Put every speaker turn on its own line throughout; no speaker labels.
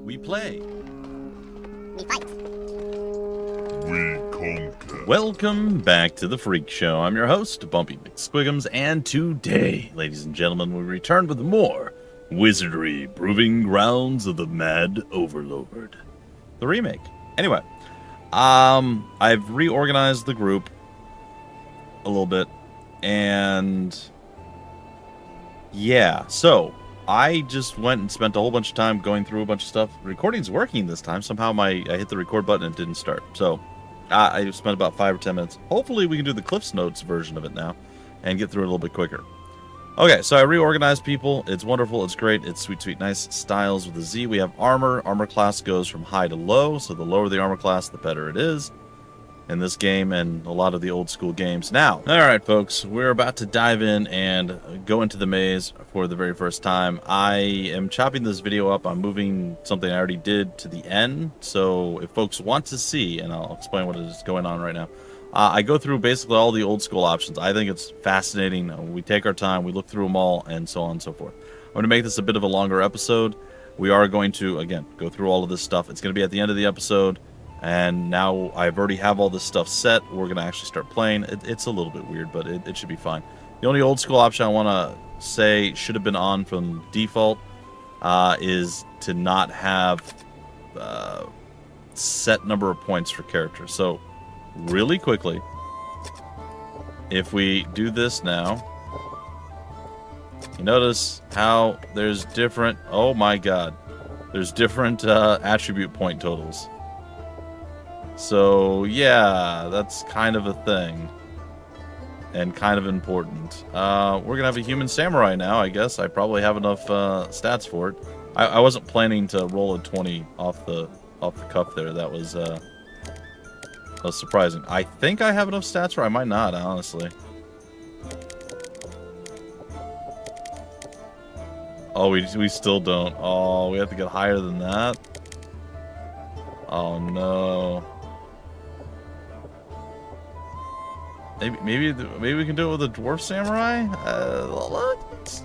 We play.
We fight.
We conquer.
Welcome back to the Freak Show. I'm your host, Bumpy McSquigums, and today, ladies and gentlemen, we return with more Wizardry, Proving Grounds of the Mad Overlord. The remake. Anyway, I've reorganized the group a little bit, and yeah, so I just went and spent a whole bunch of time going through a bunch of stuff. Recording's working this time. Somehow I hit the record button and it didn't start. So I spent about 5 or 10 minutes. Hopefully we can do the Cliff's Notes version of it now and get through it a little bit quicker. Okay, so I reorganized people. It's wonderful. It's great. It's sweet, sweet, nice. Styles with a Z. We have armor. Armor class goes from high to low. So the lower the armor class, the better it is in this game and a lot of the old school games. Now, all right, folks, we're about to dive in and go into the maze for the very first time. I am chopping this video up. I'm moving something I already did to the end. So if folks want to see, and I'll explain what is going on right now, I go through basically all the old school options. I think it's fascinating. We take our time, we look through them all, and so on and so forth. I'm going to make this a bit of a longer episode. We are going to, again, go through all of this stuff. It's going to be at the end of the episode. And now I've already have all this stuff set. We're going to actually start playing. It's a little bit weird, but it should be fine. The only old school option I want to say should have been on from default is to not have set number of points for characters. So really quickly, if we do this now, you notice how there's different, oh my god, there's different attribute point totals. So, yeah, that's kind of a thing. And kind of important. We're going to have a human samurai now, I guess. I probably have enough stats for it. I wasn't planning to roll a 20 off the cuff there. That was surprising. I think I have enough stats for it. I might not, honestly. Oh, we still don't. Oh, we have to get higher than that? Oh, no. Maybe we can do it with a dwarf samurai.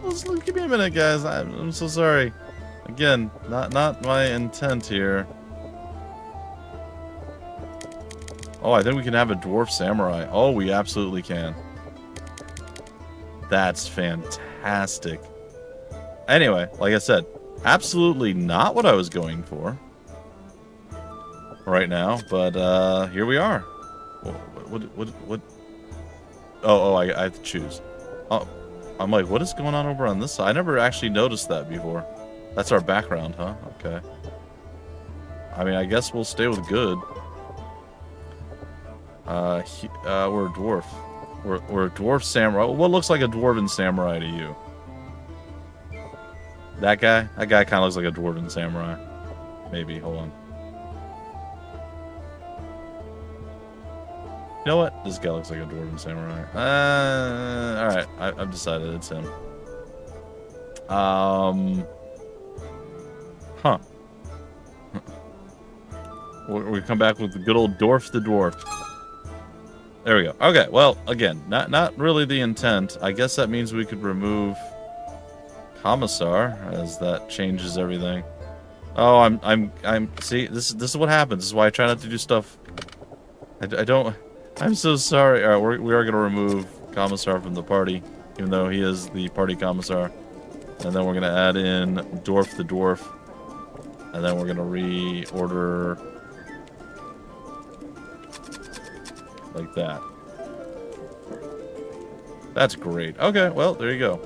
Let's give me a minute, guys. I'm so sorry. Again, not my intent here. Oh, I think we can have a dwarf samurai. Oh, we absolutely can. That's fantastic. Anyway, like I said, absolutely not what I was going for right now, but here we are. What? Oh, I have to choose. Oh, I'm like, what is going on over on this side? I never actually noticed that before. That's our background, huh? Okay. I mean, I guess we'll stay with good. We're a dwarf. We're a dwarf samurai. What looks like a dwarven samurai to you? That guy? That guy kind of looks like a dwarven samurai. Maybe. Hold on. You know what? This guy looks like a dwarven samurai. Alright. I've decided it's him. Huh. We come back with the good old dwarf the dwarf. There we go. Okay, well, again, not really the intent. I guess that means we could remove Commissar, as that changes everything. Oh, I'm see, this is what happens. This is why I try not to do stuff. I don't. I'm so sorry. All right, we are going to remove Commissar from the party, even though he is the party Commissar. And then we're going to add in Dwarf the Dwarf. And then we're going to reorder like that. That's great. Okay, well, there you go.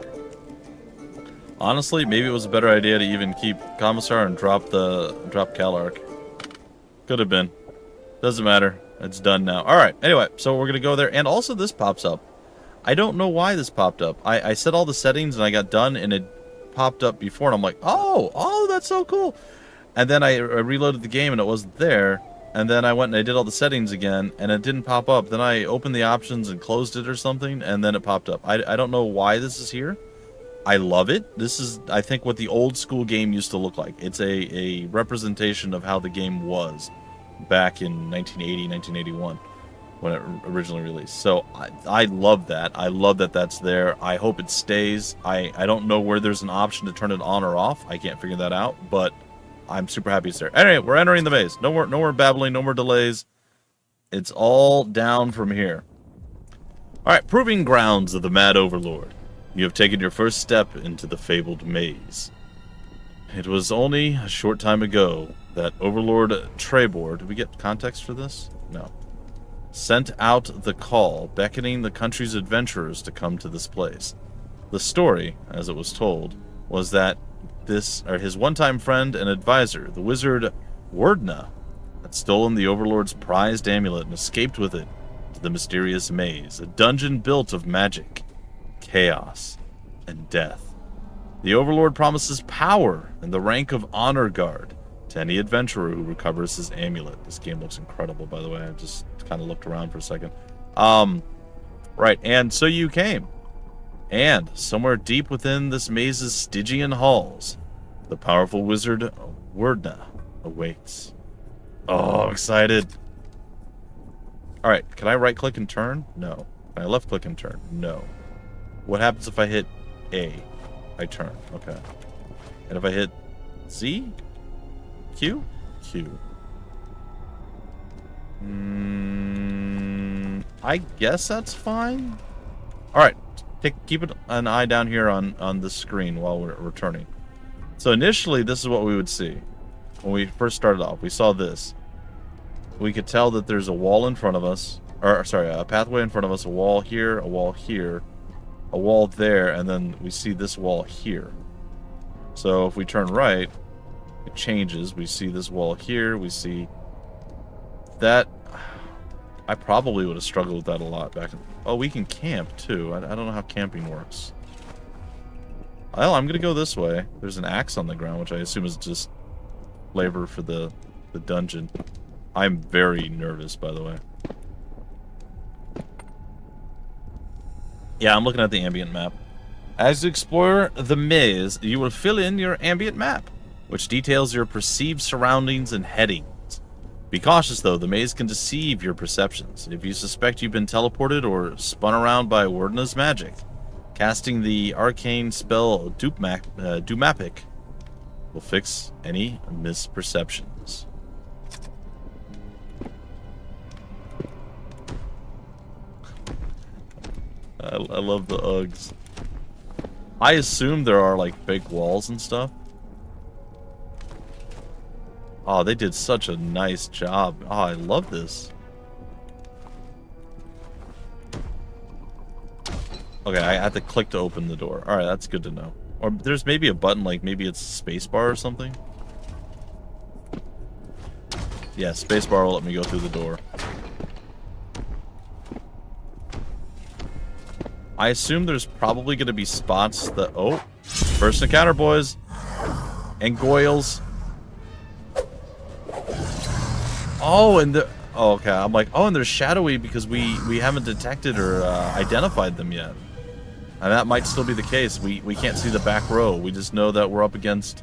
Honestly, maybe it was a better idea to even keep Commissar and drop Calark. Could have been. Doesn't matter. It's done now. Alright, anyway, so we're going to go there. And also this pops up. I don't know why this popped up. I set all the settings and I got done and it popped up before and I'm like, oh, that's so cool. And then I reloaded the game and it wasn't there. And then I went and I did all the settings again and it didn't pop up. Then I opened the options and closed it or something and then it popped up. I don't know why this is here. I love it. This is, I think, what the old school game used to look like. It's a representation of how the game was back in 1980, 1981 when it originally released. So I love that. I love that that's there. I hope it stays. I don't know where there's an option to turn it on or off. I can't figure that out, but I'm super happy it's there. Anyway, we're entering the maze. No more babbling, no more delays. It's all down from here. Alright, proving grounds of the Mad Overlord. You have taken your first step into the fabled maze. It was only a short time ago that Overlord Trebor, did we get context for this? No. Sent out the call, beckoning the country's adventurers to come to this place. The story, as it was told, was that his one-time friend and advisor, the wizard Wordna, had stolen the Overlord's prized amulet and escaped with it to the mysterious maze, a dungeon built of magic, chaos, and death. The Overlord promises power and the rank of Honor Guard to any adventurer who recovers his amulet. This game looks incredible, by the way. I just kind of looked around for a second. Right, and so you came. And somewhere deep within this maze's Stygian halls, the powerful wizard Wordna awaits. Oh, I'm excited. Alright, can I right-click and turn? No. Can I left-click and turn? No. What happens if I hit A? I turn. Okay. And if I hit Z? Q? Q. I guess that's fine. Alright. Keep an eye down here on the screen while we're returning. So initially, this is what we would see. When we first started off, we saw this. We could tell that there's a wall in front of us. Or, sorry, a pathway in front of us. A wall here, a wall here, a wall there, and then we see this wall here. So if we turn right, it changes. We see this wall here. We see that. I probably would have struggled with that a lot back in... Oh, we can camp, too. I don't know how camping works. Well, I'm going to go this way. There's an axe on the ground, which I assume is just flavor for the dungeon. I'm very nervous, by the way. Yeah, I'm looking at the ambient map. As you explore the maze, you will fill in your ambient map, which details your perceived surroundings and headings. Be cautious, though. The maze can deceive your perceptions. If you suspect you've been teleported or spun around by Wordna's magic, casting the arcane spell Dumapic will fix any misperceptions. I love the Uggs. I assume there are, like, fake walls and stuff. Oh, they did such a nice job. Oh, I love this. Okay, I have to click to open the door. Alright, that's good to know. Or there's maybe a button, like maybe it's spacebar or something. Yeah, spacebar will let me go through the door. I assume there's probably going to be spots that... Oh, first encounter, boys. And Goyles. Oh, and the... Oh, okay, I'm like, oh, and they're shadowy because we haven't detected or identified them yet. And that might still be the case. We can't see the back row. We just know that we're up against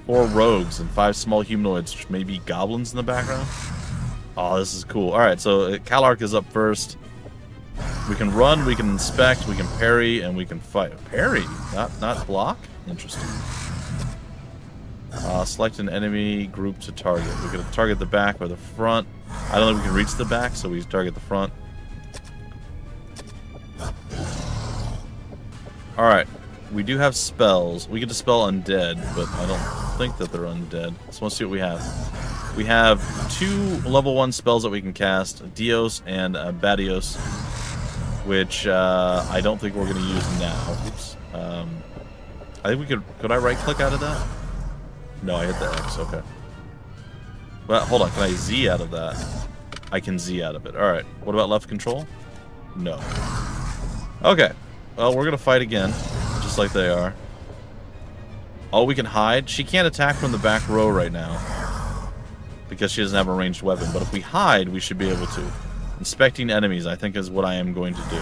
4 rogues and 5 small humanoids, maybe goblins in the background. Oh, this is cool. Alright, so Calark is up first. We can run, we can inspect, we can parry, and we can fight. Parry? Not block? Interesting. Select an enemy group to target. We can target the back or the front. I don't think we can reach the back, so we target the front. Alright. We do have spells. We can dispel undead, but I don't think that they're undead. So let's see what we have. We have 2 level 1 spells that we can cast. Dios and Badios. Which I don't think we're going to use now. Oops. I think we could I right click out of that? No, I hit the X, okay. Well, hold on, can I Z out of that? I can Z out of it. Alright, what about left control? No. Okay, well, we're gonna fight again, just like they are. Oh, we can hide? She can't attack from the back row right now, because she doesn't have a ranged weapon, but if we hide, we should be able to. Inspecting enemies, I think, is what I am going to do.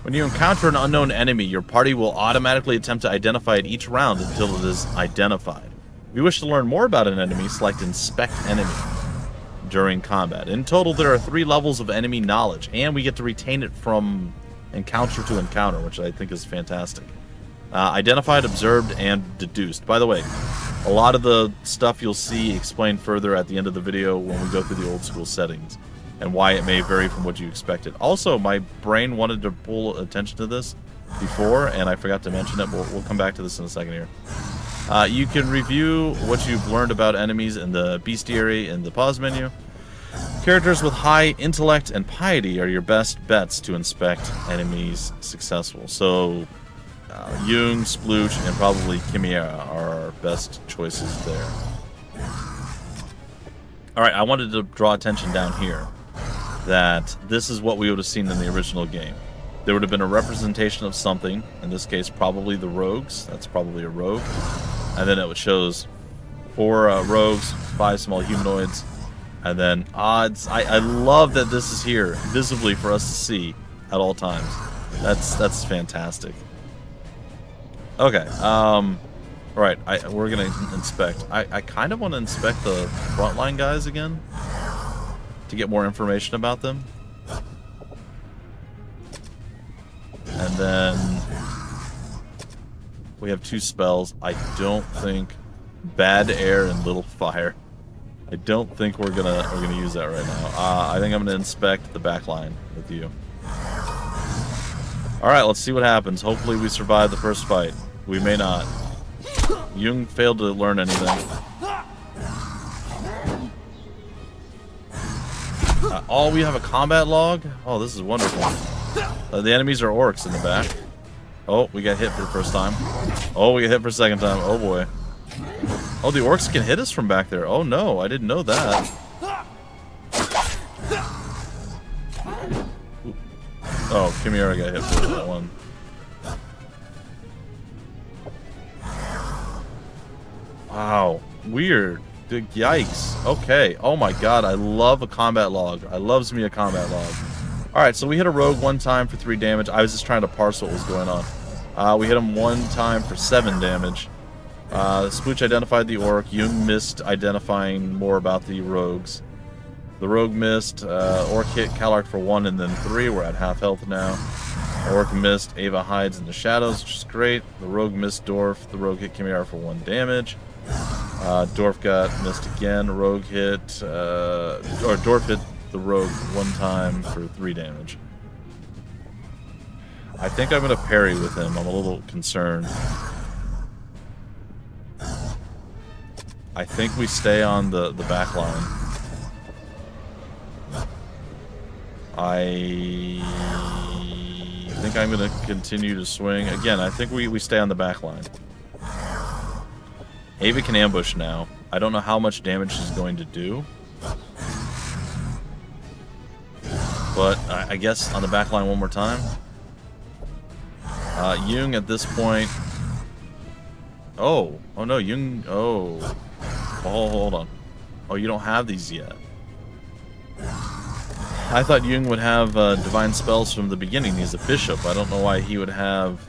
When you encounter an unknown enemy, your party will automatically attempt to identify it each round until it is identified. If you wish to learn more about an enemy, select Inspect Enemy during combat. In total, there are 3 levels of enemy knowledge, and we get to retain it from encounter to encounter, which I think is fantastic. Identified, observed, and deduced. By the way, A lot of the stuff you'll see explained further at the end of the video when we go through the old school settings and why it may vary from what you expected. Also, my brain wanted to pull attention to this before, and I forgot to mention it. We'll come back to this in a second here. You can review what you've learned about enemies in the bestiary in the pause menu. Characters with high intellect and piety are your best bets to inspect enemies successful. So, Jung, Splooch, and probably Chimera are our best choices there. Alright, I wanted to draw attention down here that this is what we would have seen in the original game. There would have been a representation of something, in this case probably the rogues, that's probably a rogue, and then it shows 4 rogues, 5 small humanoids, and then odds. I love that this is here, visibly for us to see at all times. That's fantastic. Okay, right, we're gonna inspect. I kind of want to inspect the frontline guys again to get more information about them. And then we have 2 spells. I don't think Bad Air and Little Fire. I don't think we're gonna use that right now. I think I'm gonna inspect the back line with you. All right, let's see what happens. Hopefully we survive the first fight. We may not. Jung failed to learn anything. Oh, we have a combat log? Oh, this is wonderful. The enemies are orcs in the back. Oh, we got hit for the first time. Oh, we got hit for the second time. Oh, boy. Oh, the orcs can hit us from back there. Oh, no. I didn't know that. Oh, Chimera got hit for that one. Wow. Weird. Dude, yikes. Okay. Oh my god, I love a combat log. I loves me a combat log. Alright, so we hit a rogue 1 time for 3 damage. I was just trying to parse what was going on. We hit him 1 time for 7 damage. Splooch identified the orc. Jung missed identifying more about the rogues. The rogue missed. Orc hit Calark for 1 and then 3. We're at half health now. Orc missed. Ava hides in the shadows, which is great. The rogue missed Dwarf. The rogue hit Chimera for 1 damage. Dwarf got missed again. Rogue hit, or Dwarf hit the rogue 1 time for 3 damage. I think I'm going to parry with him. I'm a little concerned. I think we stay on the back line. I think I'm going to continue to swing. Again, I think we stay on the back line. Ava can ambush now. I don't know how much damage she's going to do. But I guess on the back line 1 more time. Jung at this point. Oh no, Jung. Oh, hold on. Oh, you don't have these yet. I thought Jung would have divine spells from the beginning. He's a bishop. I don't know why he would have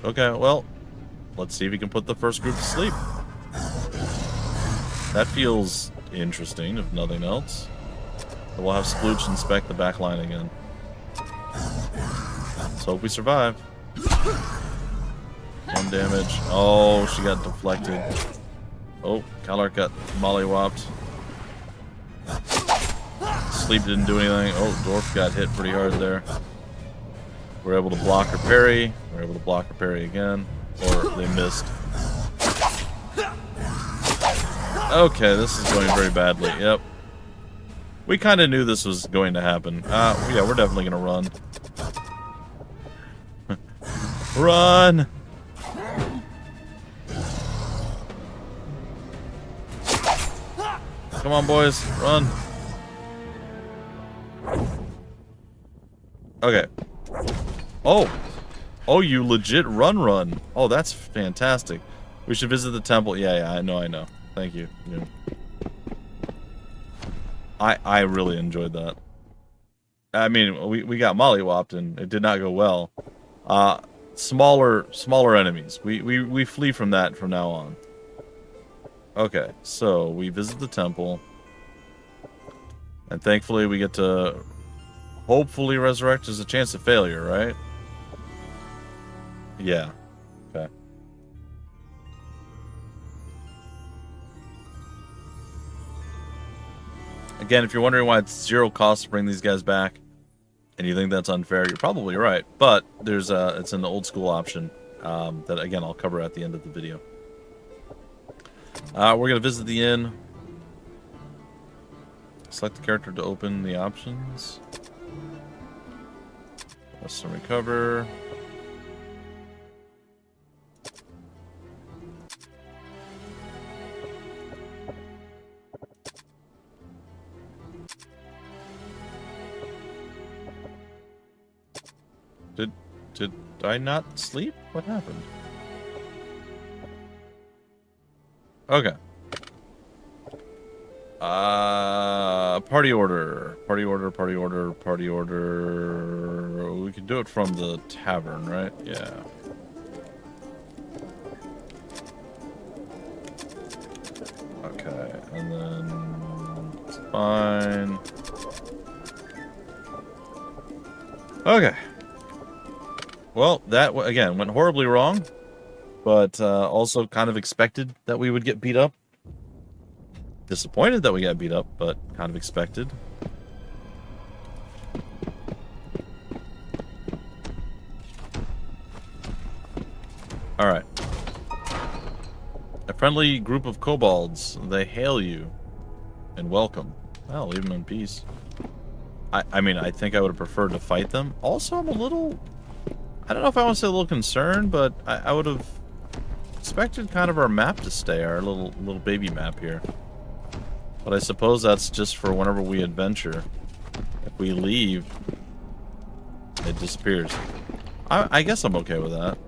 Okay, well, let's see if we can put the first group to sleep. That feels interesting, if nothing else. But we'll have Splooch inspect the back line again. Let's hope we survive. 1 damage. Oh, she got deflected. Oh, Calark got molly-whopped. Sleep didn't do anything. Oh, Dwarf got hit pretty hard there. We're able to block her parry. We're able to block her parry again. Or they missed. Okay, this is going very badly. Yep. We kind of knew this was going to happen. Yeah, we're definitely going to run. Run! Come on, boys. Run. Okay. Oh, you legit run. Oh, that's fantastic. We should visit the temple. Yeah, I know. Thank you. Yeah. I really enjoyed that. I mean, we got molly-whopped and it did not go well. Smaller enemies. We flee from that from now on. Okay, so we visit the temple. And thankfully we get to hopefully resurrect. There's a chance of failure, right? Yeah. Okay. Again, if you're wondering why it's 0 cost to bring these guys back, and you think that's unfair, you're probably right. But there's it's an old school option that, again, I'll cover at the end of the video. We're going to visit the inn. Select the character to open the options. Rest and recover. Did I not sleep? What happened? Okay. Party order. Party order, party order, party order. We can do it from the tavern, right? Yeah. Okay, and then it's fine. Okay. Well, that, again, went horribly wrong, but also kind of expected that we would get beat up. Disappointed that we got beat up, but kind of expected. Alright. A friendly group of kobolds. They hail you and welcome. Well, leave them in peace. I mean, I think I would have preferred to fight them. Also, I'm a little... I don't know if I want to say a little concerned, but I would have expected kind of our map to stay, our little baby map here. But I suppose that's just for whenever we adventure. If we leave, it disappears. I guess I'm okay with that.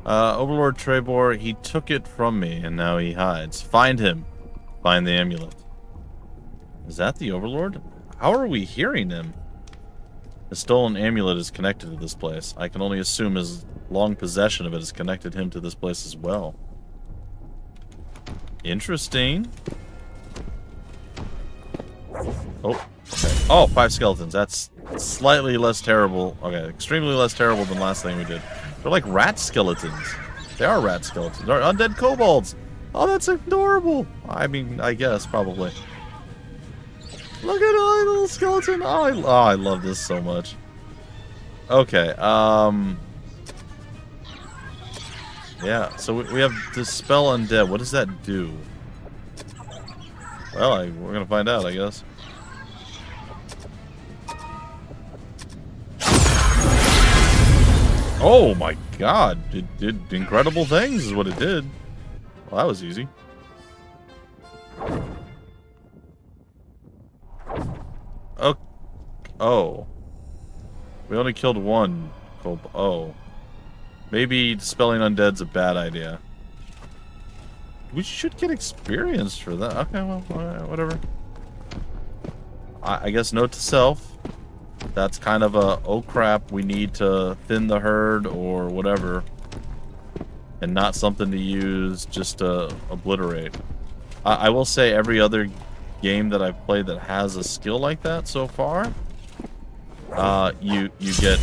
Overlord Trebor, he took it from me, and now he hides. Find him. Find the amulet. Is that the Overlord? How are we hearing him? The stolen amulet is connected to this place. I can only assume his long possession of it has connected him to this place as well. Interesting. Oh, okay. Oh, 5 skeletons. That's slightly less terrible. Okay, extremely less terrible than last thing we did. They're like rat skeletons. They are rat skeletons. They're undead kobolds. Oh, that's adorable. I mean, I guess, probably. Look at all the little skeleton. Oh, I love this so much. Okay, yeah, so we have Dispel Undead. What does that do? Well, we're gonna find out, I guess. Oh my god, it did incredible things is what it did. Well, that was easy. Oh. We only killed one. Oh. Maybe dispelling undead's a bad idea. We should get experience for that. Okay, well, whatever. I guess note to self. That's kind of a, oh crap, we need to thin the herd or whatever. And not something to use just to obliterate. I will say every other game that I've played that has a skill like that so far, you get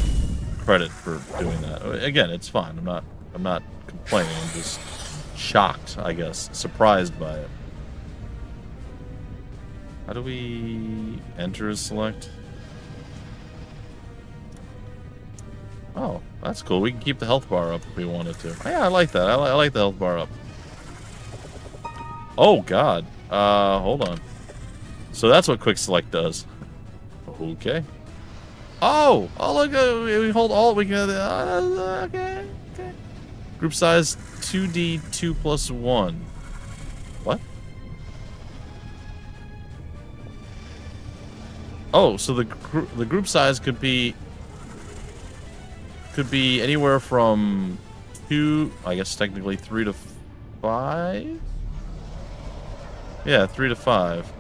credit for doing that. Again, it's fine. I'm not complaining. I'm just shocked, I guess, surprised by it. How do we enter as select? Oh, that's cool. We can keep the health bar up if we wanted to. Yeah, I like that. I like the health bar up. Oh god. Hold on. So that's what quick select does. Okay. Oh, look, we hold alt. We can. Okay. Group size 2D 2+1. What? Oh, so the group size could be anywhere from 2, I guess technically 3 to 5. Yeah, 3 to 5.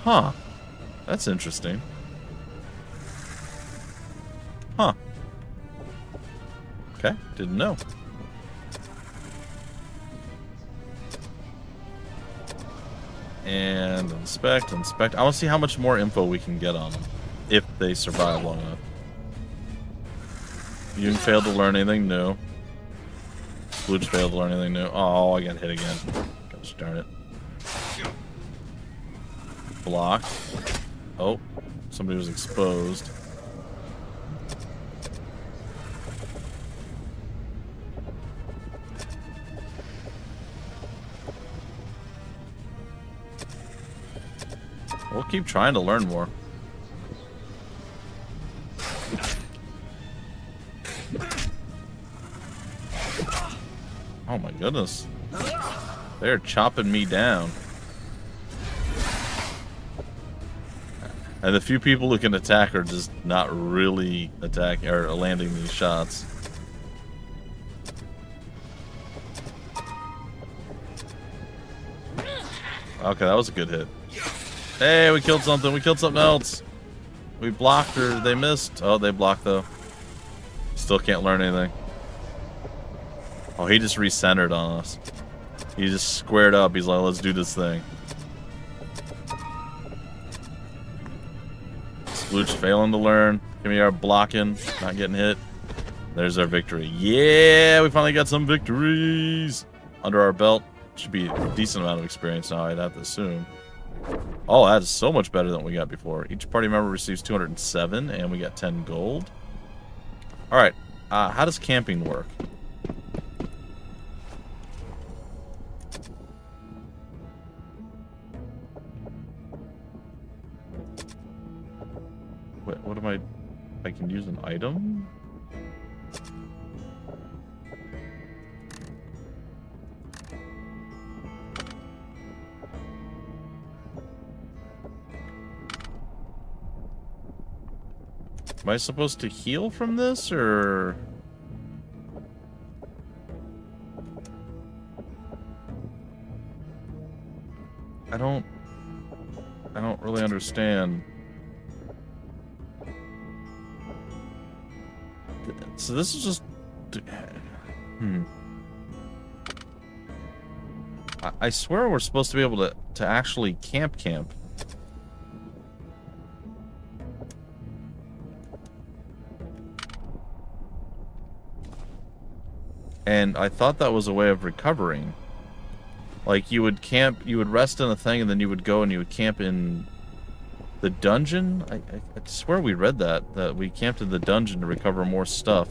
Huh. That's interesting. Huh. Okay, didn't know. And inspect. I want to see how much more info we can get on them. if they survive long enough. You failed to learn anything new. Splooge failed to learn anything new. Oh, I got hit again. Gosh darn it. Block. Oh, somebody was exposed. We'll keep trying to learn more. Oh my goodness. They're chopping me down. And the few people who can attack are just not really attacking or landing these shots. Okay, that was a good hit. Hey, we killed something. We killed something else. We blocked or they missed. Oh, they blocked though. Still can't learn anything. Oh, he just recentered on us. He just squared up. He's like, let's do this thing. Splooge failing to learn. Give me our blocking. Not getting hit. There's our victory. Yeah, we finally got some victories under our belt. Should be a decent amount of experience now, I'd have to assume. Oh, that's so much better than what we got before. Each party member receives 207, and we got 10 gold. Alright, how does camping work? What am I can use an item? Am I supposed to heal from this, or... I don't really understand. So this is just... I swear we're supposed to be able to actually camp. And I thought that was a way of recovering. Like, you would camp, you would rest in a thing, and then you would go and you would camp in the dungeon? I swear we read that we camped in the dungeon to recover more stuff.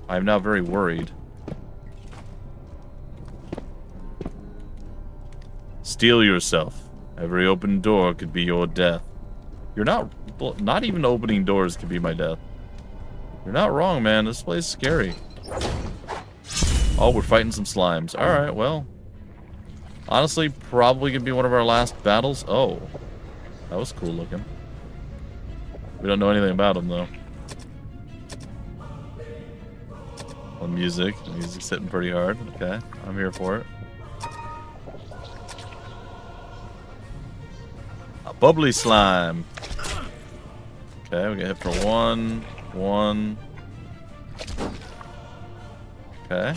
I'm now very worried. Steel yourself. Every open door could be your death. You're not even opening doors could be my death. You're not wrong, man. This place is scary. Oh, we're fighting some slimes. Alright, well. Honestly, probably gonna be one of our last battles. Oh. That was cool looking. We don't know anything about them, though. Well, music. The music's hitting pretty hard. Okay, I'm here for it. A bubbly slime. Okay, we get hit for one. Okay.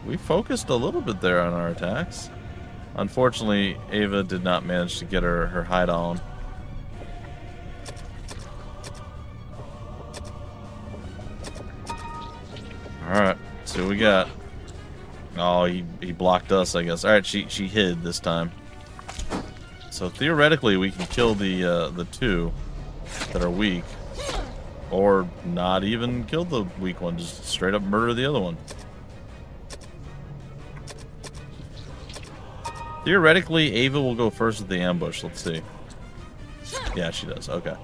We focused a little bit there on our attacks. Unfortunately, Ava did not manage to get her hide on. Alright, see what we got. Oh, he blocked us, I guess. Alright, she hid this time. So theoretically, we can kill the two that are weak. Or not even kill the weak one, just straight up murder the other one. Theoretically, Ava will go first with the ambush. Let's see. Yeah, she does. Okay.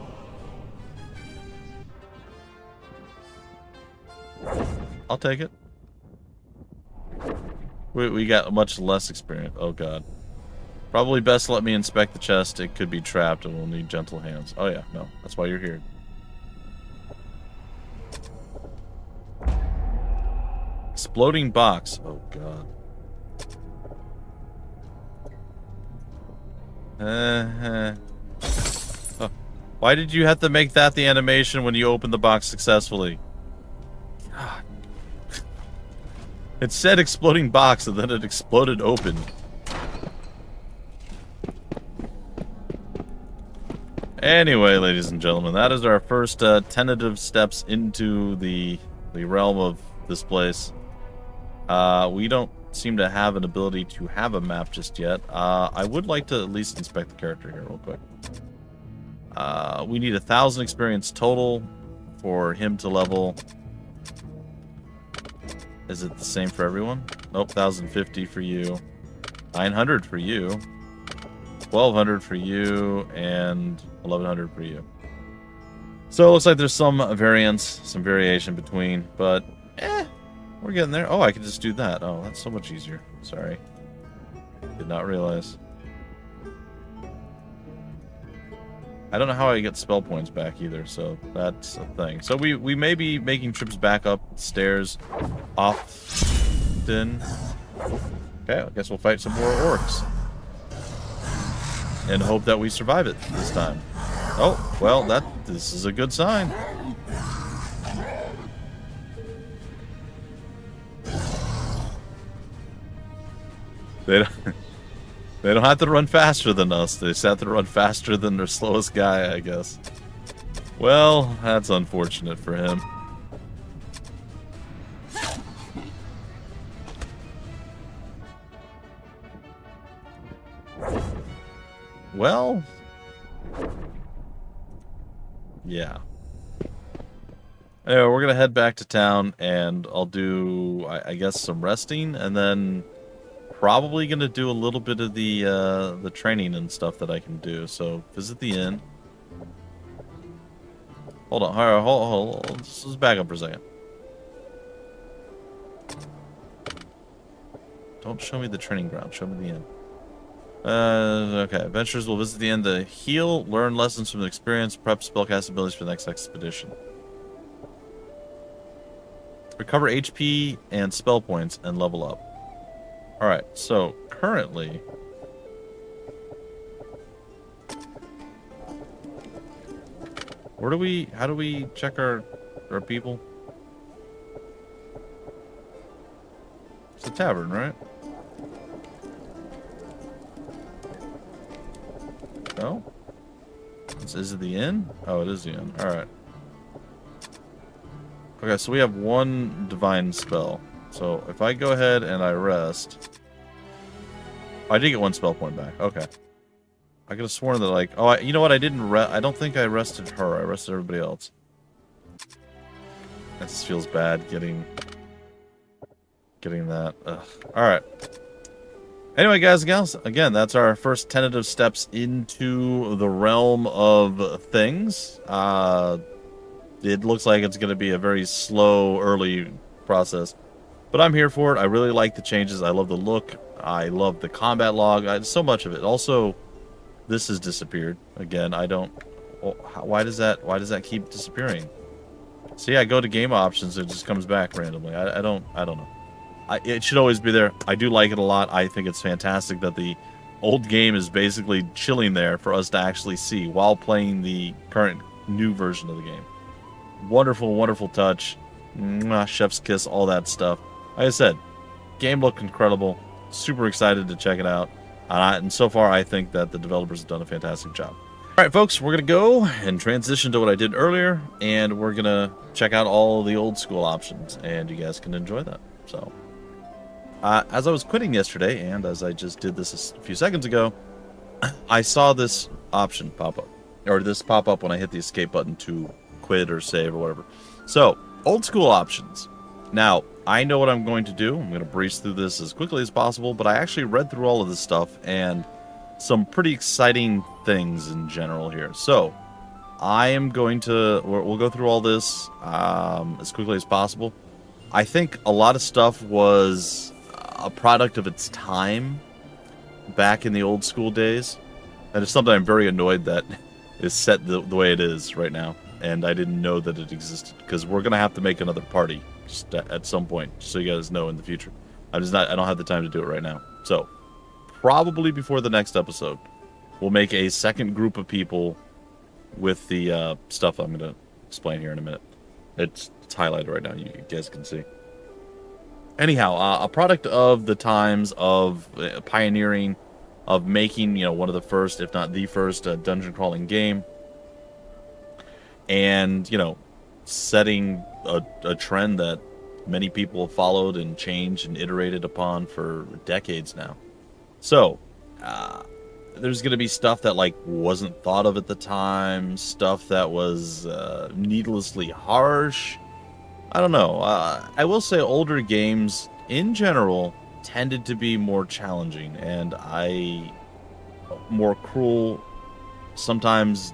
I'll take it. We got much less experience. Oh, God. Probably best let me inspect the chest. It could be trapped and we'll need gentle hands. Oh, yeah. No. That's why you're here. Exploding box. Oh, God. Oh. Why did you have to make that the animation when you opened the box successfully? God. It said exploding box and then it exploded open. Anyway, ladies and gentlemen, that is our first tentative steps into the realm of this place. We don't seem to have an ability to have a map just yet. I would like to at least inspect the character here real quick. We need 1,000 experience total for him to level. Is it the same for everyone? Nope, 1,050 for you. 900 for you. 1,200 for you, and 1,100 for you. So it looks like there's some variance, some variation between, but we're getting there. Oh, I can just do that. Oh, that's so much easier. Sorry. Did not realize. I don't know how I get spell points back either, so that's a thing. So we may be making trips back up stairs often. Okay, I guess we'll fight some more orcs. And hope that we survive it this time. Oh, well, this is a good sign. They don't have to run faster than us. They just have to run faster than their slowest guy, I guess. Well, that's unfortunate for him. Well, yeah. Anyway, we're gonna head back to town, and I'll do, I guess, some resting, and then probably gonna do a little bit of the training and stuff that I can do. So visit the inn. Hold on, hold on. Let's back up for a second. Don't show me the training ground. Show me the inn. Okay. Adventurers will visit the inn to heal, learn lessons from the experience, prep spellcast abilities for the next expedition. Recover HP and spell points and level up. Alright, so currently how do we check our people? It's a tavern, right? No? Is it the inn? Oh, it is the inn. Alright. Okay, so we have one divine spell. So if I go ahead and I rest... I did get one spell point back. Okay. I could have sworn that, like... Oh, you know what? I don't think I rested her. I rested everybody else. That just feels bad getting that. Ugh. Alright. Anyway, guys and gals, again, that's our first tentative steps into the realm of things. It looks like it's going to be a very slow, early process. But I'm here for it. I really like the changes. I love the look. I love the combat log. So much of it. Also, this has disappeared. Again, I don't... Why does that keep disappearing? See, I go to game options, it just comes back randomly. I don't know. It should always be there. I do like it a lot. I think it's fantastic that the old game is basically chilling there for us to actually see while playing the current new version of the game. Wonderful, wonderful touch. Mwah, chef's kiss, all that stuff. Like I said, game looked incredible. Super excited to check it out. And so far, I think that the developers have done a fantastic job. All right, folks, we're going to go and transition to what I did earlier, and we're going to check out all the old school options, and you guys can enjoy that. So... as I was quitting yesterday, and as I just did this a few seconds ago, I saw this option pop up. Or this pop up when I hit the escape button to quit or save or whatever. So, old school options. Now, I know what I'm going to do. I'm going to breeze through this as quickly as possible, but I actually read through all of this stuff, and some pretty exciting things in general here. So, I am going to... We'll go through all this as quickly as possible. I think a lot of stuff was... a product of its time back in the old school days. And it's something I'm very annoyed that is set the way it is right now. And I didn't know that it existed. Because we're going to have to make another party just at some point. Just so you guys know in the future. I don't have the time to do it right now. So, probably before the next episode, we'll make a second group of people with the stuff I'm going to explain here in a minute. It's highlighted right now. You guys can see. Anyhow, a product of the times of pioneering, of making, one of the first, if not the first, dungeon crawling game. and, you know, setting a trend that many people have followed and changed and iterated upon for decades now. So, there's going to be stuff that, like, wasn't thought of at the time, stuff that was needlessly harsh. I don't know. I will say older games, in general, tended to be more challenging, and more cruel, sometimes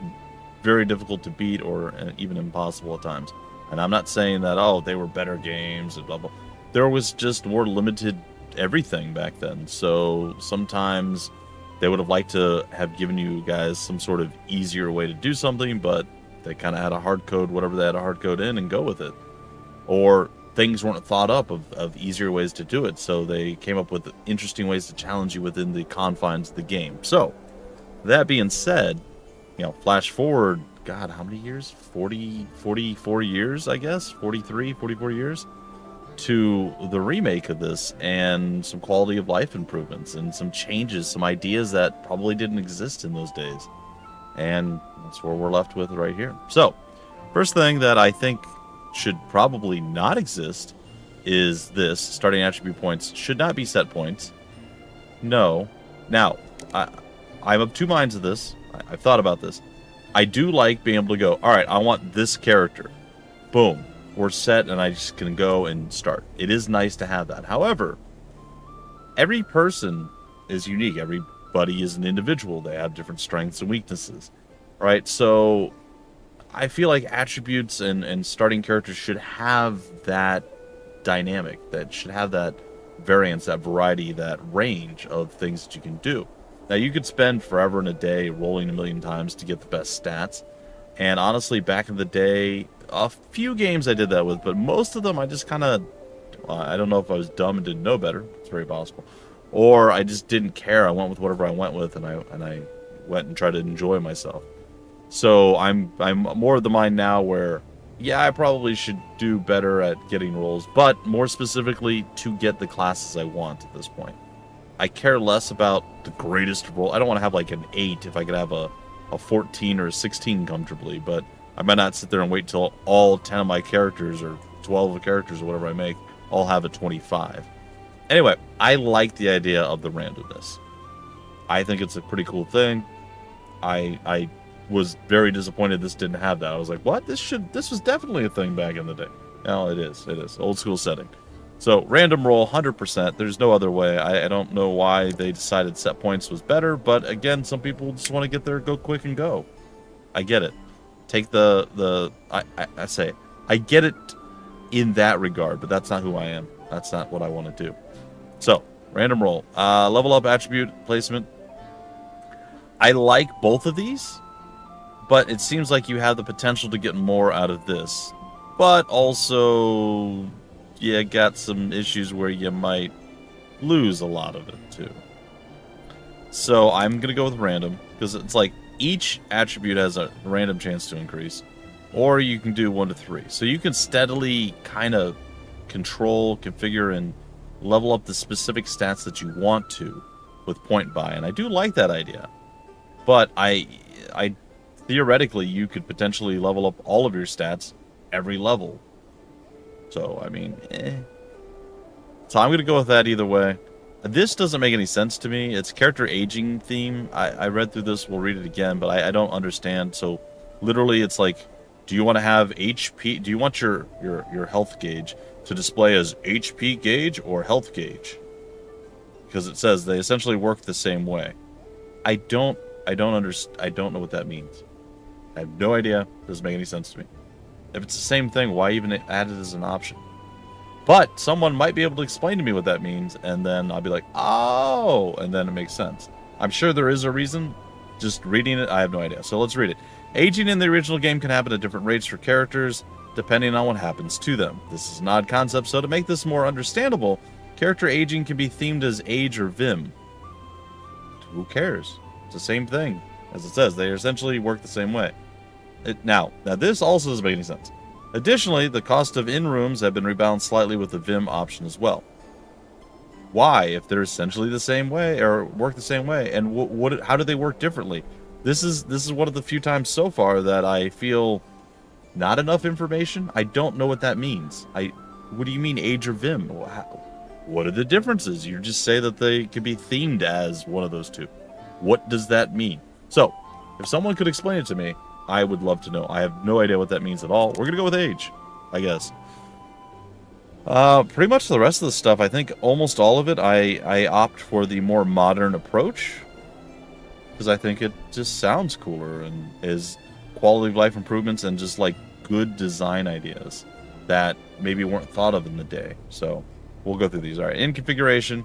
very difficult to beat, or even impossible at times. And I'm not saying that, oh, they were better games and blah, blah. There was just more limited everything back then. So sometimes they would have liked to have given you guys some sort of easier way to do something, but they kind of had a hard code, whatever they had a hard code in, and go with it. Or things weren't thought up of easier ways to do it, so they came up with interesting ways to challenge you within the confines of the game. So, that being said, you know, flash forward, God, how many years? 44 years, I guess? 44 years? To the remake of this, and some quality of life improvements, and some changes, some ideas that probably didn't exist in those days. And that's where we're left with right here. So, first thing that I think should probably not exist is this. Starting attribute points should not be set points. No. Now, I'm of two minds of this. I've thought about this. I do like being able to go, all right, I want this character. Boom. We're set, and I just can go and start. It is nice to have that. However, every person is unique. Everybody is an individual. They have different strengths and weaknesses, right? So I feel like attributes and starting characters should have that dynamic, that should have that variance, that variety, that range of things that you can do. Now, you could spend forever and a day rolling a million times to get the best stats. And honestly, back in the day, a few games I did that with, but most of them I just kind of, I don't know if I was dumb and didn't know better. It's very possible. Or I just didn't care. I went with whatever I went with, and I went and tried to enjoy myself. So I'm more of the mind now where, yeah, I probably should do better at getting rolls, but more specifically to get the classes I want at this point. I care less about the greatest roll. I don't want to have like an 8 if I could have a 14 or a 16 comfortably, but I might not sit there and wait till all 10 of my characters or 12 of the characters or whatever I make all have a 25. Anyway, I like the idea of the randomness. I think it's a pretty cool thing. I was very disappointed this didn't have that. I was like, what? This was definitely a thing back in the day. Well, it is. Old school setting. So, random roll, 100%. There's no other way. I don't know why they decided set points was better, but again, some people just want to get there, go quick and go. I get it. Take I say, I get it in that regard, but that's not who I am. That's not what I want to do. So, random roll. Level up attribute placement. I like both of these, but it seems like you have the potential to get more out of this. But also, you got some issues where you might lose a lot of it, too. So, I'm going to go with random, because it's like each attribute has a random chance to increase. Or you can do 1 to 3. So, you can steadily kind of control, configure, and level up the specific stats that you want to with point buy. And I do like that idea. But I theoretically, you could potentially level up all of your stats every level. So, I mean, So I'm going to go with that either way. This doesn't make any sense to me. It's character aging theme. I read through this. We'll read it again, but I don't understand. So, literally, it's like, do you want to have HP? Do you want your health gauge to display as HP gauge or health gauge? Because it says they essentially work the same way. I don't know what that means. I have no idea. It doesn't make any sense to me. If it's the same thing, why even add it as an option? But someone might be able to explain to me what that means, and then I'll be like, oh, and then it makes sense. I'm sure there is a reason. Just reading it, I have no idea. So let's read it. Aging in the original game can happen at different rates for characters, depending on what happens to them. This is an odd concept, so to make this more understandable, character aging can be themed as age or vim. Who cares? It's the same thing. As it says, they essentially work the same way. Now, this also doesn't make any sense. Additionally, the cost of in-rooms have been rebalanced slightly with the Vim option as well. Why, if they're essentially the same way, or work the same way? And how do they work differently? This is one of the few times so far that I feel Not enough information? I don't know what that means. What do you mean age or Vim? What are the differences? You just say that they could be themed as one of those two. What does that mean? So, if someone could explain it to me, I would love to know. I have no idea what that means at all. We're going to go with age, I guess. Pretty much the rest of the stuff, I think almost all of it, I opt for the more modern approach. Because I think it just sounds cooler and is quality of life improvements and just like good design ideas that maybe weren't thought of in the day. So we'll go through these. All right, in configuration,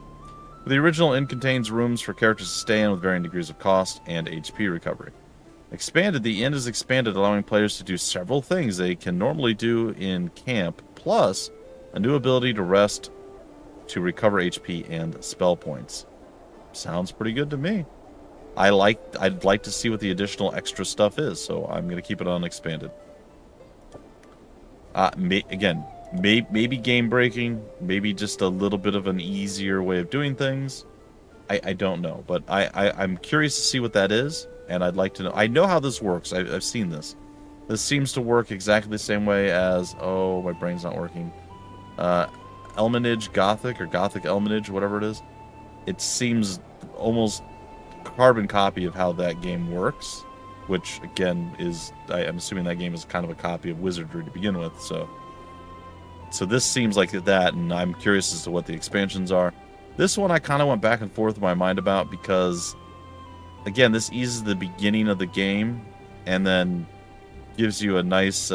the original inn contains rooms for characters to stay in with varying degrees of cost and HP recovery. Expanded, the inn is expanded, allowing players to do several things they can normally do in camp, plus a new ability to rest to recover HP and spell points. Sounds pretty good to me. I'd like to see what the additional extra stuff is, so I'm going to keep it on expanded. Maybe game breaking, maybe just a little bit of an easier way of doing things. I don't know, but I'm curious to see what that is, and I'd like to know. I know how this works. I've seen this. This seems to work exactly the same way as, oh, my brain's not working. Elminage Gothic, or Gothic Elminage, whatever it is. It seems almost carbon copy of how that game works, which again is, I'm assuming that game is kind of a copy of Wizardry to begin with, so this seems like that, and I'm curious as to what the expansions are. This one I kind of went back and forth in my mind about, because again, this eases the beginning of the game and then gives you a nice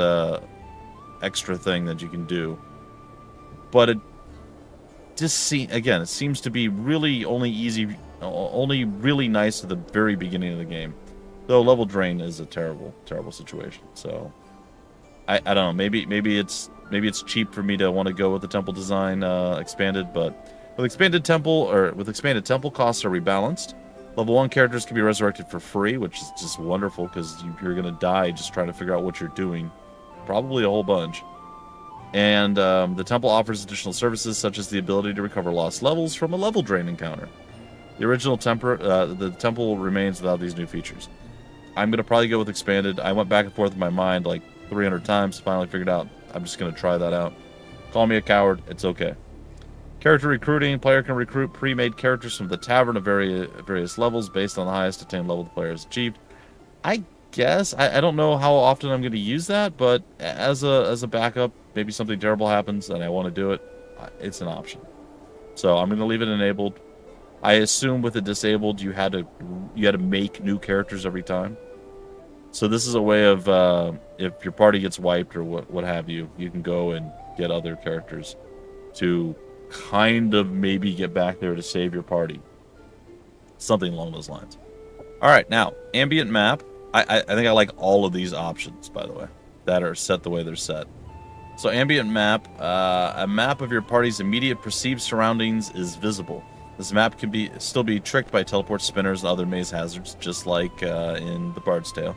extra thing that you can do, but it just it seems to be really only really nice at the very beginning of the game. Though level drain is a terrible situation. So I don't know. Maybe it's cheap for me to want to go with the temple design expanded, but with expanded temple costs are rebalanced. Level 1 characters can be resurrected for free, which is just wonderful because you're gonna die just trying to figure out what you're doing, probably a whole bunch. And the temple offers additional services such as the ability to recover lost levels from a level drain encounter. The original the temple remains without these new features. I'm going to probably go with expanded. I went back and forth in my mind like 300 times, finally figured out I'm just going to try that out. Call me a coward, it's okay. Character recruiting. Player can recruit pre-made characters from the tavern of various levels based on the highest attained level the player has achieved. I guess, I don't know how often I'm going to use that, but as a backup, maybe something terrible happens and I want to do it, it's an option. So I'm going to leave it enabled. I assume with it disabled, you had to make new characters every time. So this is a way of, if your party gets wiped or what have you, you can go and get other characters to kind of maybe get back there to save your party. Something along those lines. All right, now, ambient map. I think I like all of these options, by the way, that are set the way they're set. So ambient map, a map of your party's immediate perceived surroundings is visible. This map can still be tricked by teleport spinners and other maze hazards, just like in the Bard's Tale,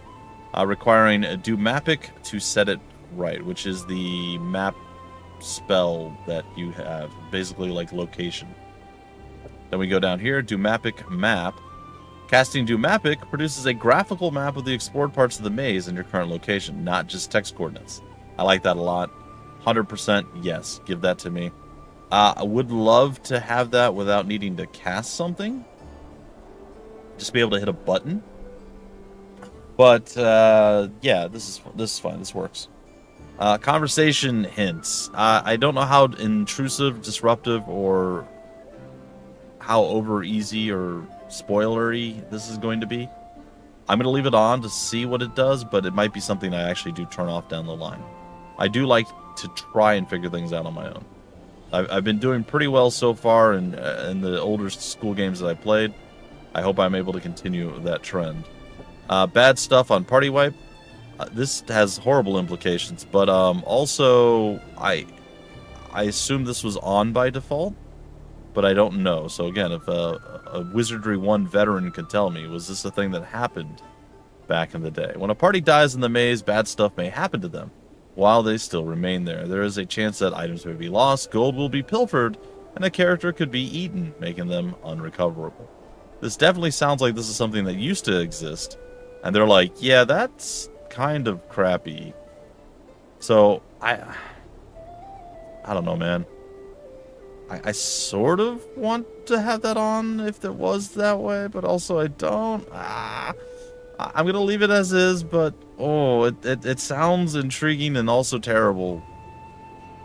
requiring a do Mapic to set it right, which is the map spell that you have, basically like location. Then we go down here, do Mapic map. Casting do Mapic produces a graphical map of the explored parts of the maze in your current location, not just text coordinates. I like that a lot. 100% yes, give that to me. I would love to have that without needing to cast something. Just be able to hit a button. But yeah, this is fine. This works. Conversation hints. I don't know how intrusive, disruptive, or how over easy or spoilery this is going to be. I'm going to leave it on to see what it does, but it might be something I actually do turn off down the line. I do like to try and figure things out on my own. I've been doing pretty well so far in the older school games that I played. I hope I'm able to continue that trend. Bad stuff on party wipe. This has horrible implications, but also I assume this was on by default, but I don't know. So again, if a Wizardry 1 veteran could tell me, was this a thing that happened back in the day? When a party dies in the maze, bad stuff may happen to them while they still remain there. There is a chance that items may be lost, gold will be pilfered, and a character could be eaten, making them unrecoverable. This definitely sounds like this is something that used to exist, and they're like, yeah, that's kind of crappy. So I don't know, man. I sort of want to have that on if it was that way, but also I don't. I'm gonna leave it as is, but oh, it sounds intriguing and also terrible.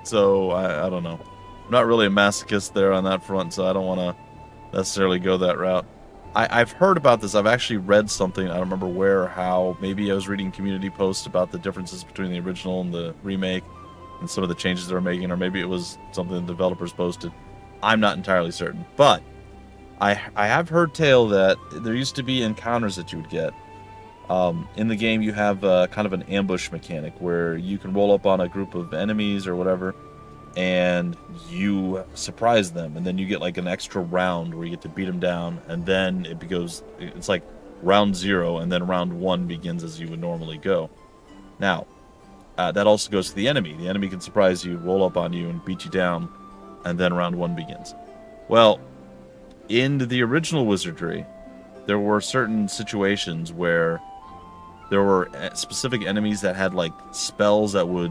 So I don't know. I'm not really a masochist there on that front, so I don't want to necessarily go that route. I've heard about this. I've actually read something. I don't remember where or how. Maybe I was reading community posts about the differences between the original and the remake and some of the changes they're making, or maybe it was something the developers posted. I'm not entirely certain. But I have heard tale that there used to be encounters that you would get. In the game, you have kind of an ambush mechanic where you can roll up on a group of enemies or whatever, and you surprise them, and then you get like an extra round where you get to beat them down, and then it's like round 0, and then round 1 begins as you would normally go. Now, that also goes to the enemy. The enemy can surprise you, roll up on you, and beat you down, and then round 1 begins. Well, in the original Wizardry, there were certain situations where there were specific enemies that had like spells that would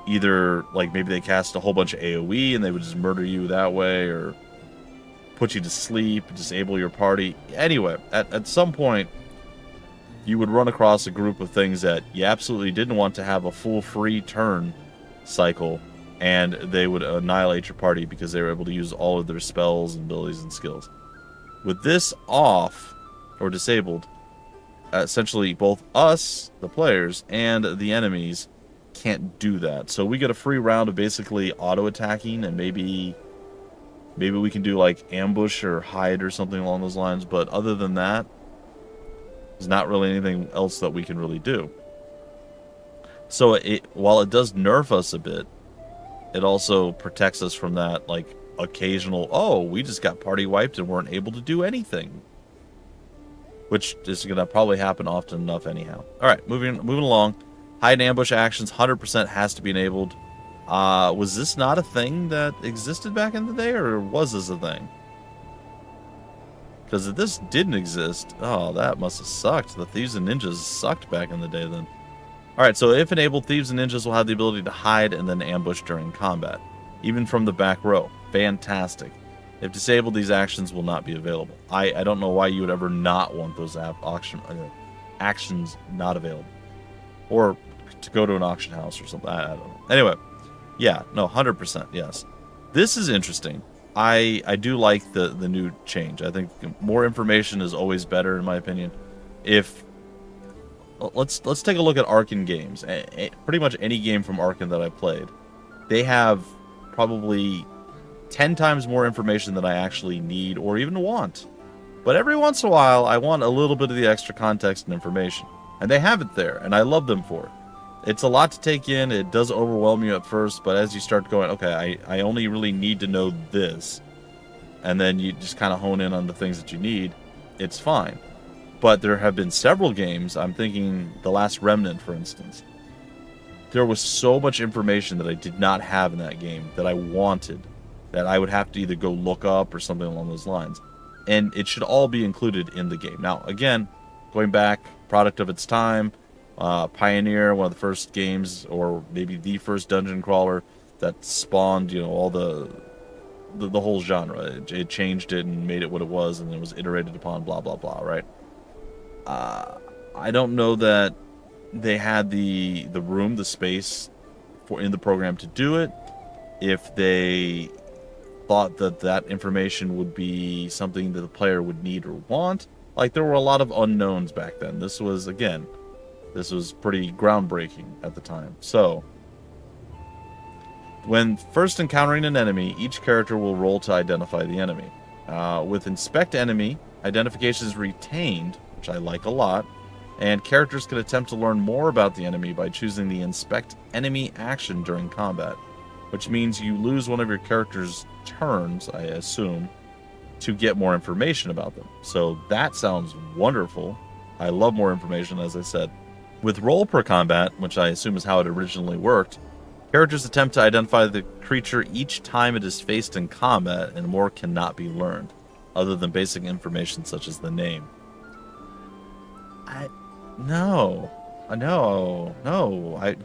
either, like, maybe they cast a whole bunch of AoE and they would just murder you that way, or put you to sleep, disable your party. Anyway, at some point, you would run across a group of things that you absolutely didn't want to have a full free turn cycle, and they would annihilate your party because they were able to use all of their spells and abilities and skills. With this off, or disabled, essentially both us, the players, and the enemies can't do that. So we get a free round of basically auto-attacking, and maybe we can do like ambush or hide or something along those lines, but other than that, there's not really anything else that we can really do. So while it does nerf us a bit, it also protects us from that, like, occasional, oh, we just got party wiped and weren't able to do anything. Which is going to probably happen often enough anyhow. Alright, moving along. Hide and ambush actions, 100% has to be enabled. Was this not a thing that existed back in the day, or was this a thing? Because if this didn't exist, oh, that must have sucked. The Thieves and Ninjas sucked back in the day then. Alright, so if enabled, Thieves and Ninjas will have the ability to hide and then ambush during combat, even from the back row. Fantastic. If disabled, these actions will not be available. I don't know why you would ever not want those actions not available. Or to go to an auction house or something. I don't know. Anyway, yeah, no, 100%, yes. This is interesting. I do like the new change. I think more information is always better, in my opinion. Let's take a look at Arkan games. Pretty much any game from Arkan that I've played, they have probably 10 times more information than I actually need or even want. But every once in a while, I want a little bit of the extra context and information. And they have it there, and I love them for it. It's a lot to take in. It does overwhelm you at first, but as you start going, okay, I only really need to know this, and then you just kind of hone in on the things that you need, it's fine. But there have been several games, I'm thinking The Last Remnant, for instance. There was so much information that I did not have in that game that I wanted, that I would have to either go look up or something along those lines. And it should all be included in the game. Now, again, going back, product of its time, Pioneer, one of the first games, or maybe the first dungeon crawler that spawned, all the whole genre. It changed it and made it what it was, and it was iterated upon, blah, blah, blah, right? I don't know that they had the room, the space in the program to do it. If they thought that information would be something that the player would need or want. Like, there were a lot of unknowns back then. This was pretty groundbreaking at the time. So, when first encountering an enemy, each character will roll to identify the enemy. With Inspect Enemy, identification is retained, which I like a lot, and characters can attempt to learn more about the enemy by choosing the Inspect Enemy action during combat, which means you lose one of your character's turns, I assume, to get more information about them. So that sounds wonderful. I love more information, as I said. With roll per combat, which I assume is how it originally worked, characters attempt to identify the creature each time it is faced in combat, and more cannot be learned, other than basic information such as the name. No. No.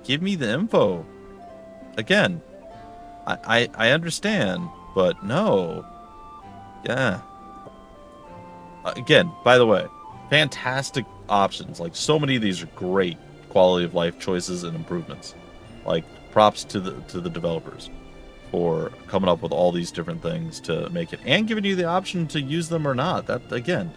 Give me the info. Again, I understand, but no. Yeah. Again, by the way, fantastic options. Like, so many of these are great quality of life choices and improvements. Like, props to the developers for coming up with all these different things to make it, and giving you the option to use them or not. That, again,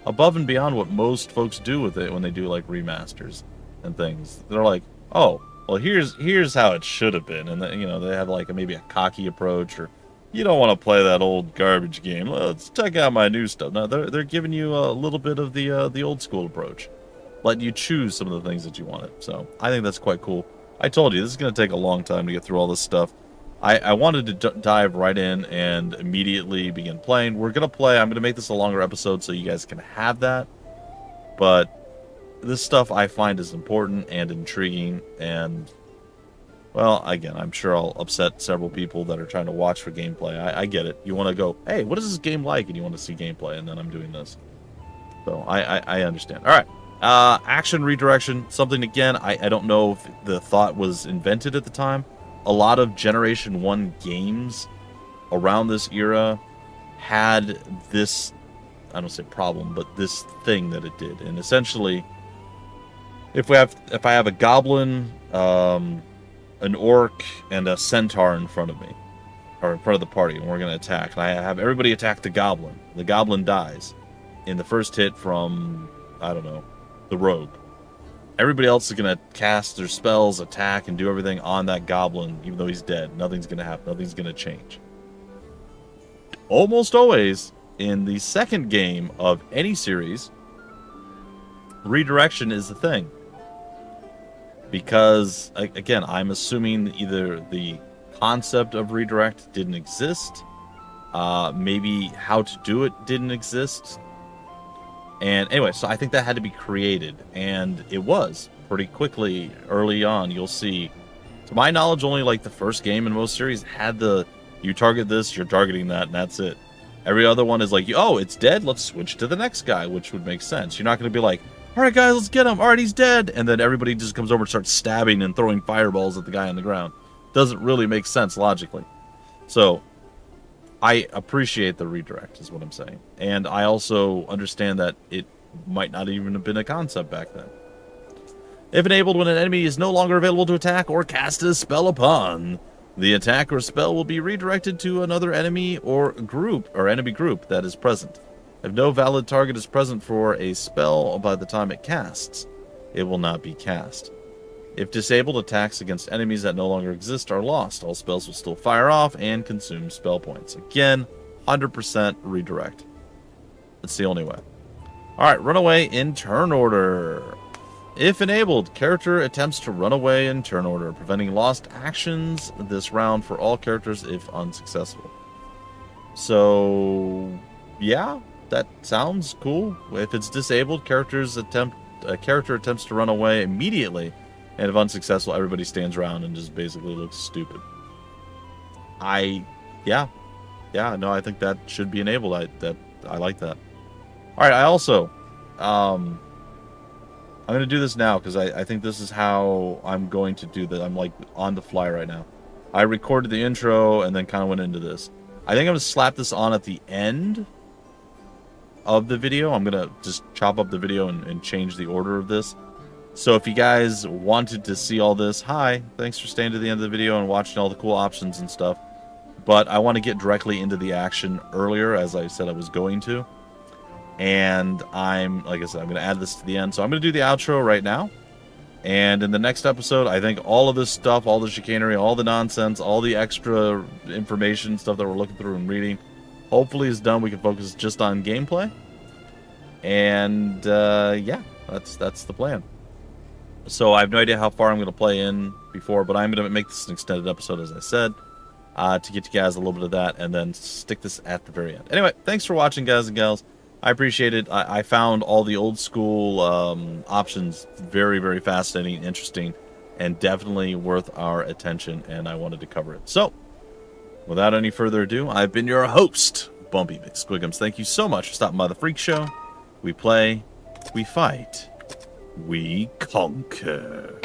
above and beyond what most folks do with it when they do like remasters and things. They're like, oh, well, here's how it should have been, and then, you know, they have like maybe a cocky approach, or you don't want to play that old garbage game. Let's check out my new stuff. No, they're giving you a little bit of the old school approach, letting you choose some of the things that you wanted. So I think that's quite cool. I told you this is going to take a long time to get through all this stuff. I wanted to dive right in and immediately begin playing. We're going to play. I'm going to make this a longer episode so you guys can have that. But this stuff I find is important and intriguing. And, well, again, I'm sure I'll upset several people that are trying to watch for gameplay. I get it. You want to go, hey, what is this game like? And you want to see gameplay. And then I'm doing this. So I understand. All right. Action redirection. Something, again, I don't know if the thought was invented at the time. A lot of Generation 1 games around this era had this, I don't say problem, but this thing that it did. And essentially, if I have a goblin, an orc, and a centaur in front of me, or in front of the party, and we're going to attack, and I have everybody attack the goblin dies in the first hit from, I don't know, the rogue. Everybody else is going to cast their spells, attack, and do everything on that goblin, even though he's dead. Nothing's going to happen. Nothing's going to change. Almost always, in the second game of any series, redirection is the thing. Because, again, I'm assuming either the concept of redirect didn't exist, maybe how to do it didn't exist. And anyway, so I think that had to be created, and it was pretty quickly early on. You'll see, to my knowledge, only like the first game in most series had the, you target this, you're targeting that, and that's it. Every other one is like, oh, it's dead, let's switch to the next guy, which would make sense. You're not going to be like, all right, guys, let's get him. All right, he's dead. And then everybody just comes over and starts stabbing and throwing fireballs at the guy on the ground. Doesn't really make sense logically. So I appreciate the redirect, is what I'm saying. And I also understand that it might not even have been a concept back then. If enabled, when an enemy is no longer available to attack or cast a spell upon, the attack or spell will be redirected to another enemy or enemy group that is present. If no valid target is present for a spell by the time it casts, it will not be cast. If disabled, attacks against enemies that no longer exist are lost. All spells will still fire off and consume spell points. Again, 100% redirect. That's the only way. Alright, run away in turn order. If enabled, character attempts to run away in turn order, preventing lost actions this round for all characters if unsuccessful. So, yeah, that sounds cool. If it's disabled, character attempts to run away immediately. And if unsuccessful, everybody stands around and just basically looks stupid. Yeah, no, I think that should be enabled. I like that. All right, I also, I'm going to do this now because I think this is how I'm going to do that. I'm like on the fly right now. I recorded the intro and then kind of went into this. I think I'm going to slap this on at the end of the video. I'm going to just chop up the video and change the order of this. So if you guys wanted to see all this, hi, thanks for staying to the end of the video and watching all the cool options and stuff. But I want to get directly into the action earlier, as I said I was going to. And like I said, I'm going to add this to the end. So I'm going to do the outro right now. And in the next episode, I think all of this stuff, all the chicanery, all the nonsense, all the extra information, stuff that we're looking through and reading, hopefully is done. We can focus just on gameplay. And yeah, that's the plan. So I have no idea how far I'm going to play in before, but I'm going to make this an extended episode, as I said, to get you guys a little bit of that, and then stick this at the very end. Anyway, thanks for watching, guys and gals. I appreciate it. I found all the old school options very, very fascinating, interesting, and definitely worth our attention, and I wanted to cover it. So, without any further ado, I've been your host, Bumpy McSquigums. Thank you so much for stopping by the Freak Show. We play, we fight, We conquer.